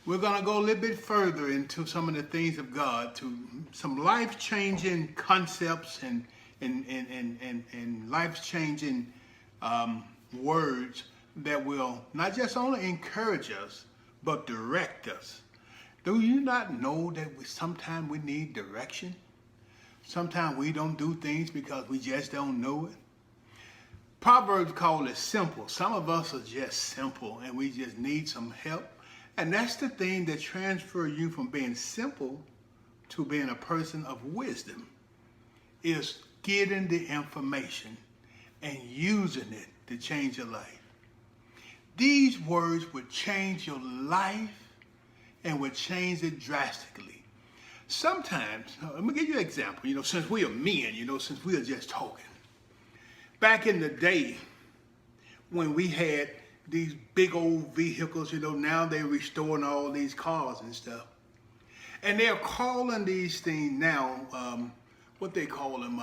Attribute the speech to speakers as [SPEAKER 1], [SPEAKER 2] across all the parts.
[SPEAKER 1] We're going to go a little bit further into some of the things of God, to some life-changing concepts and life-changing words that will not just only encourage us, but direct us. Do you not know that sometimes we need direction? Sometimes we don't do things because we just don't know it. Proverbs call it simple. Some of us are just simple and we just need some help. And that's the thing that transfers you from being simple to being a person of wisdom, is getting the information and using it to change your life. These words would change your life and would change it drastically. Sometimes, let me give you an example, since we are men, since we are just talking. Back in the day, when we had these big old vehicles, now they're restoring all these cars and stuff. And they're calling these things now, what they call them,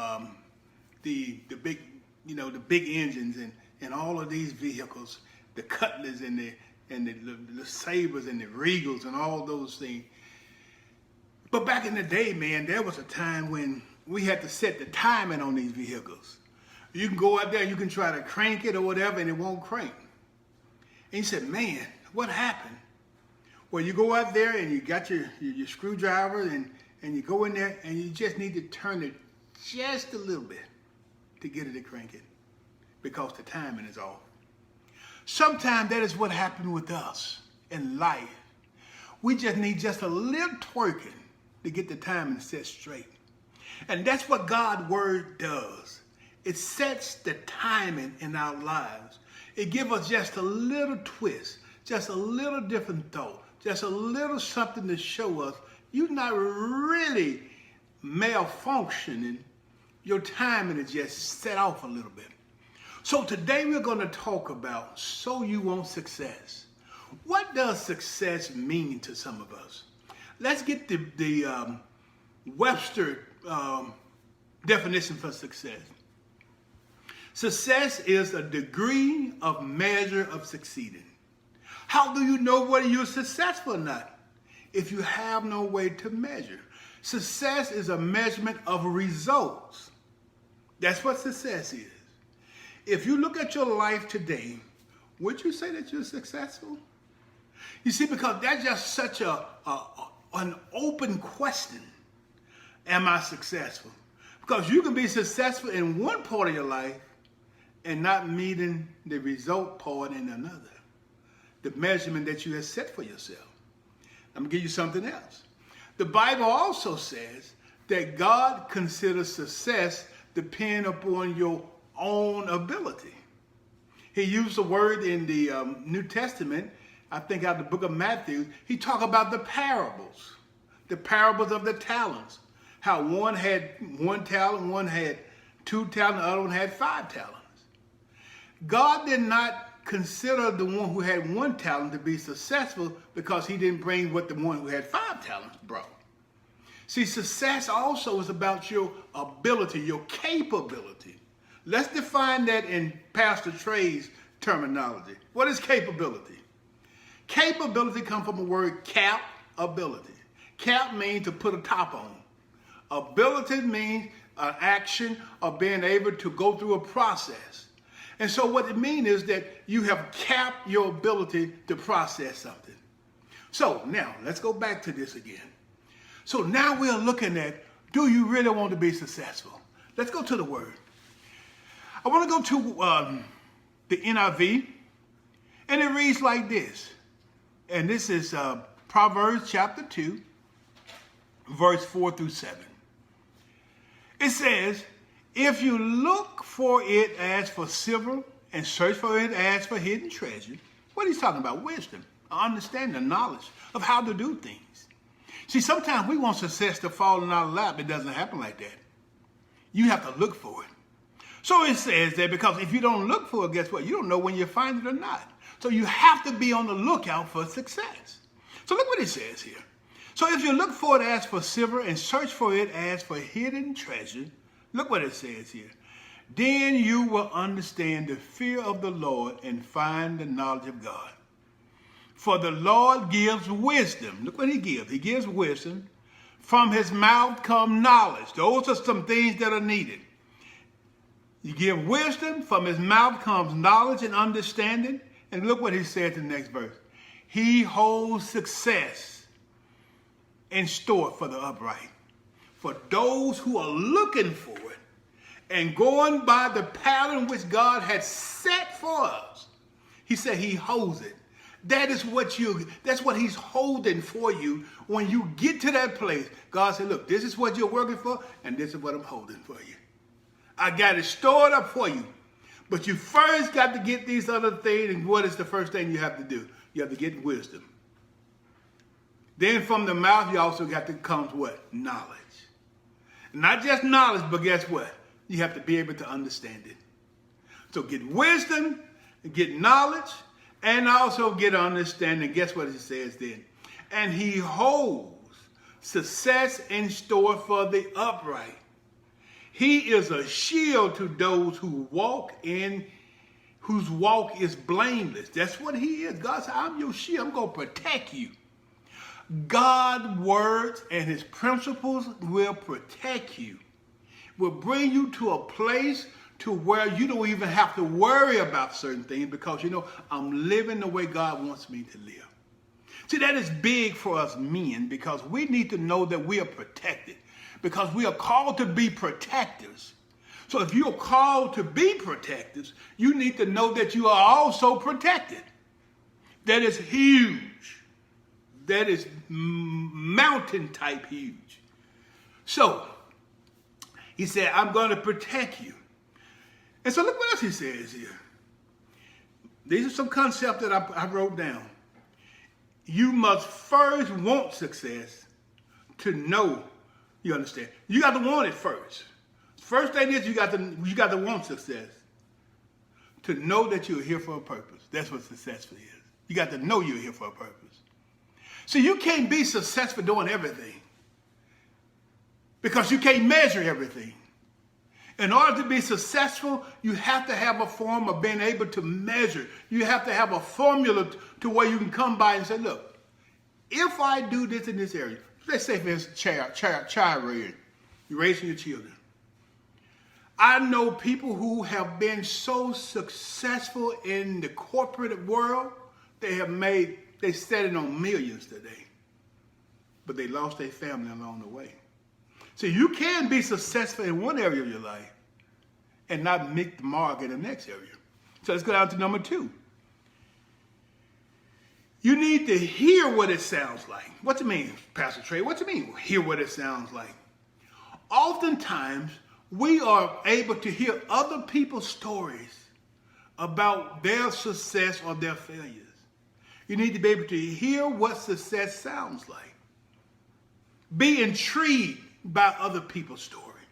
[SPEAKER 1] the big, the big engines and all of these vehicles, the Cutlers and the Sabres and the Regals and all those things. But back in the day, man, there was a time when we had to set the timing on these vehicles. You can go out there and you can try to crank it or whatever and it won't crank. And you said, man, what happened? Well, you go out there and you got your screwdriver and you go in there and you just need to turn it just a little bit to get it to crank it because the timing is off. Sometimes that is what happened with us in life. We just need just a little twerking to get the timing set straight. And that's what God's word does. It sets the timing in our lives. It gives us just a little twist, just a little different thought, just a little something to show us you're not really malfunctioning. Your timing is just set off a little bit. So today we're going to talk about so you want success. What does success mean to some of us? Let's get the Webster definition for success. Success is a degree of measure of succeeding. How do you know whether you're successful or not? If you have no way to measure. Success is a measurement of results. That's what success is. If you look at your life today, would you say that you're successful? You see, because that's just such an open question. Am I successful? Because you can be successful in one part of your life and not meeting the result part in another. The measurement that you have set for yourself. I'm going to give you something else. The Bible also says that God considers success depending upon your own ability. He used the word in the New Testament, I think out of the book of Matthew. He talked about the parables of the talents. How one had 1 talent, one had 2 talents, the other one had 5 talents. God did not consider the one who had 1 talent to be successful because he didn't bring what the one who had 5 talents brought. See, success also is about your ability, your capability. Let's define that in Pastor Trey's terminology. What is capability? Capability comes from the word cap, ability. Cap means to put a top on. Ability means an action of being able to go through a process. And so what it means is that you have capped your ability to process something. So now let's go back to this again. So now we're looking at, do you really want to be successful? Let's go to the word. I want to go to the NIV, and it reads like this. And this is Proverbs chapter 2, verse 4 through 7. It says, if you look for it as for silver and search for it as for hidden treasure. What he's talking about? Wisdom, understanding, knowledge of how to do things. See, sometimes we want success to fall in our lap. It doesn't happen like that. You have to look for it. So it says that because if you don't look for it, guess what? You don't know when you find it or not. So you have to be on the lookout for success. So look what it says here. So if you look for it as for silver and search for it as for hidden treasure, look what it says here. Then you will understand the fear of the Lord and find the knowledge of God. For the Lord gives wisdom. Look what he gives. He gives wisdom. From his mouth come knowledge. Those are some things that are needed. You give wisdom. From his mouth comes knowledge and understanding. And look what he said in the next verse. He holds success in store for the upright. For those who are looking for it and going by the pattern which God had set for us. He said he holds it. That's what he's holding for you when you get to that place. God said, look, this is what you're working for, and this is what I'm holding for you. I got it stored up for you. But you first got to get these other things, and what is the first thing you have to do? You have to get wisdom. Then from the mouth, you also got to come what? Knowledge. Not just knowledge, but guess what? You have to be able to understand it. So get wisdom, get knowledge, and also get understanding. Guess what it says then? And he holds success in store for the upright. He is a shield to those who walk in, whose walk is blameless. That's what he is. God said, I'm your shield. I'm going to protect you. God's words and his principles will protect you, will bring you to a place to where you don't even have to worry about certain things because, I'm living the way God wants me to live. See, that is big for us men because we need to know that we are protected because we are called to be protectors. So if you're called to be protectors, you need to know that you are also protected. That is huge. That is mountain type huge. So he said, I'm going to protect you. And so look what else he says here. These are some concepts that I wrote down. You must first want success to know. You understand? You got to want it first. First thing is you got to want success to know that you're here for a purpose. That's what successful is. You got to know you're here for a purpose. So you can't be successful doing everything because you can't measure everything. In order to be successful, you have to have a form of being able to measure. You have to have a formula to where you can come by and say, look, if I do this in this area, let's say for instance, child rearing, you're raising your children. I know people who have been so successful in the corporate world, they set it on millions today, but they lost their family along the way. So you can be successful in one area of your life and not make the mark in the next area. So let's go down to number 2. You need to hear what it sounds like. What do you mean, Pastor Trey? What do you mean, hear what it sounds like? Oftentimes, we are able to hear other people's stories about their success or their failures. You need to be able to hear what success sounds like. Be intrigued by other people's story.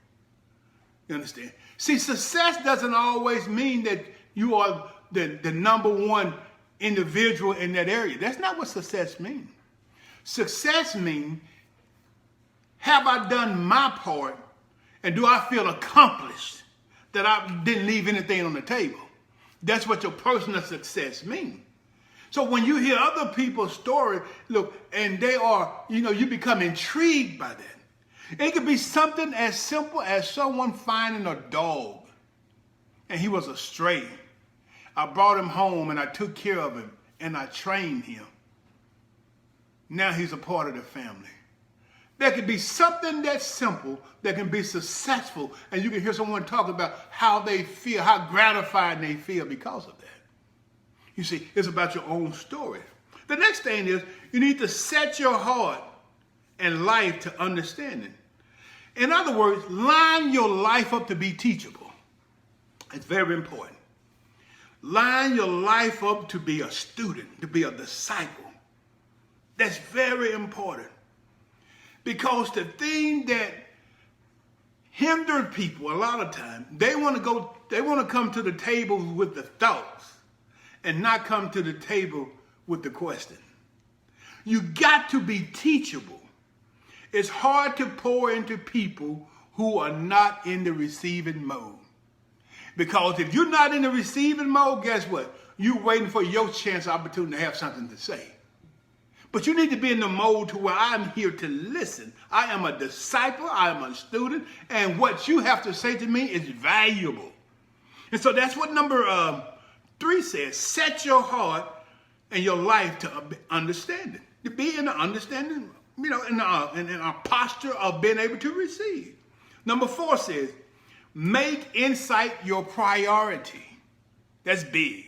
[SPEAKER 1] You understand? See, success doesn't always mean that you are the number one individual in that area. That's not what success means. Success means, have I done my part and do I feel accomplished that I didn't leave anything on the table? That's what your personal success means. So when you hear other people's story, look, and they are, you become intrigued by that. It could be something as simple as someone finding a dog and he was a stray. I brought him home and I took care of him and I trained him. Now he's a part of the family. There could be something that simple that can be successful, and you can hear someone talk about how they feel, how gratified they feel because of that. You see, it's about your own story. The next thing is you need to set your heart and life to understanding. In other words, line your life up to be teachable. It's very important. Line your life up to be a student, to be a disciple. That's very important. Because the thing that hinders people a lot of times, they want to come to the table with the thoughts and not come to the table with the question. You got to be teachable. It's hard to pour into people who are not in the receiving mode. Because if you're not in the receiving mode, guess what? You're waiting for your chance opportunity to have something to say. But you need to be in the mode to where I'm here to listen. I am a disciple, I am a student, and what you have to say to me is valuable. And so that's what number 3 says. Set your heart and your life to understanding. To be in the understanding, in a posture of being able to receive. Number 4 says, make insight your priority. That's big.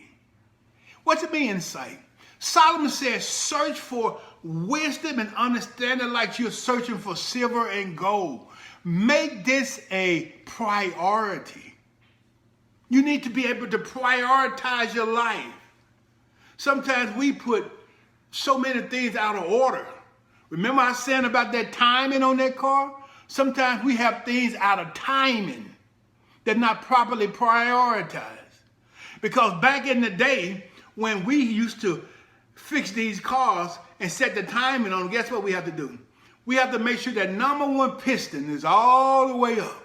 [SPEAKER 1] What's it mean, insight? Solomon says, search for wisdom and understanding like you're searching for silver and gold. Make this a priority. You need to be able to prioritize your life. Sometimes we put so many things out of order. Remember I said about that timing on that car? Sometimes we have things out of timing that not properly prioritized. Because back in the day, when we used to fix these cars and set the timing on them, guess what we have to do? We have to make sure that number 1 piston is all the way up.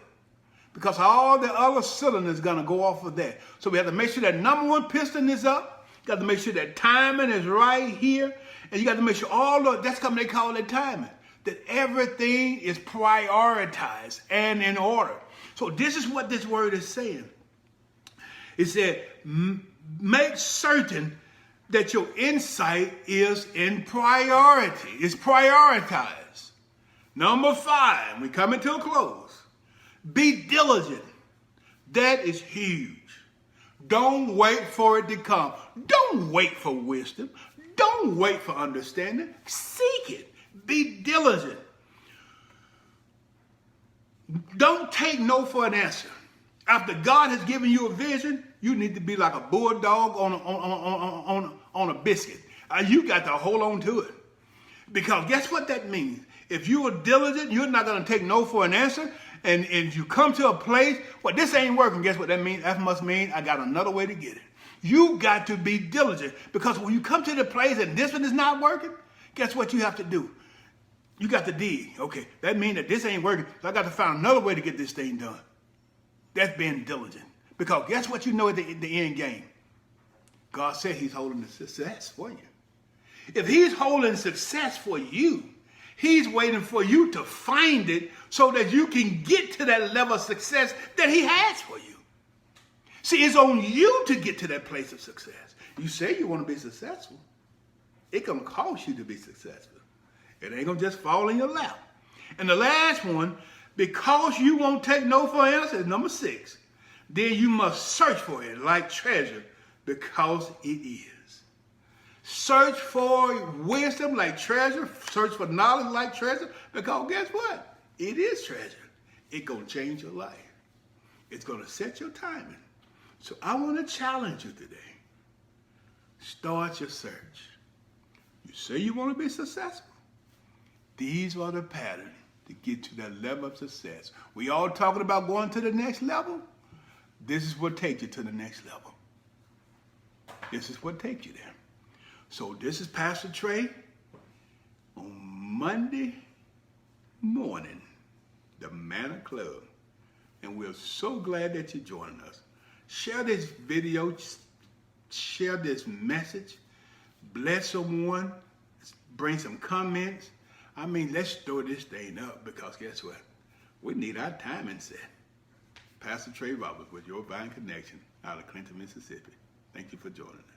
[SPEAKER 1] Because all the other cylinders are going to go off of that. So we have to make sure that number 1 piston is up. You got to make sure that timing is right here. And you got to make sure that's what they call it timing. That everything is prioritized and in order. So this is what this word is saying. It said, make certain that your insight is in priority. It's prioritized. Number 5, we coming to a close. Be diligent. That is huge. Don't wait for it to come. Don't wait for wisdom. Don't wait for understanding. Seek it. Be diligent. Don't take no for an answer. After God has given you a vision, you need to be like a bulldog on a biscuit. You got to hold on to it. Because guess what that means? If you are diligent, you're not going to take no for an answer. And if you come to a place, well, this ain't working, guess what that means? That must mean I got another way to get it. You got to be diligent. Because when you come to the place and this one is not working, guess what you have to do? You got to dig. Okay, that means that this ain't working, so I got to find another way to get this thing done. That's being diligent. Because guess what you know at the end game? God said he's holding the success for you. If he's holding success for you, he's waiting for you to find it so that you can get to that level of success that he has for you. See, it's on you to get to that place of success. You say you want to be successful. It's going to cost you to be successful. It ain't going to just fall in your lap. And the last one, because you won't take no for an answer, is number 6. Then you must search for it like treasure because it is. Search for wisdom like treasure. Search for knowledge like treasure. Because guess what? It is treasure. It's going to change your life. It's going to set your timing. So I want to challenge you today. Start your search. You say you want to be successful. These are the patterns to get to that level of success. We all talking about going to the next level. This is what takes you to the next level. This is what takes you there. So this is Pastor Trey on Monday morning, the Manna Club. And we're so glad that you're joining us. Share this video, share this message, bless someone, bring some comments. I mean, let's throw this thing up because guess what? We need our timing set. Pastor Trey Roberts with your Vine Connection out of Clinton, Mississippi. Thank you for joining us.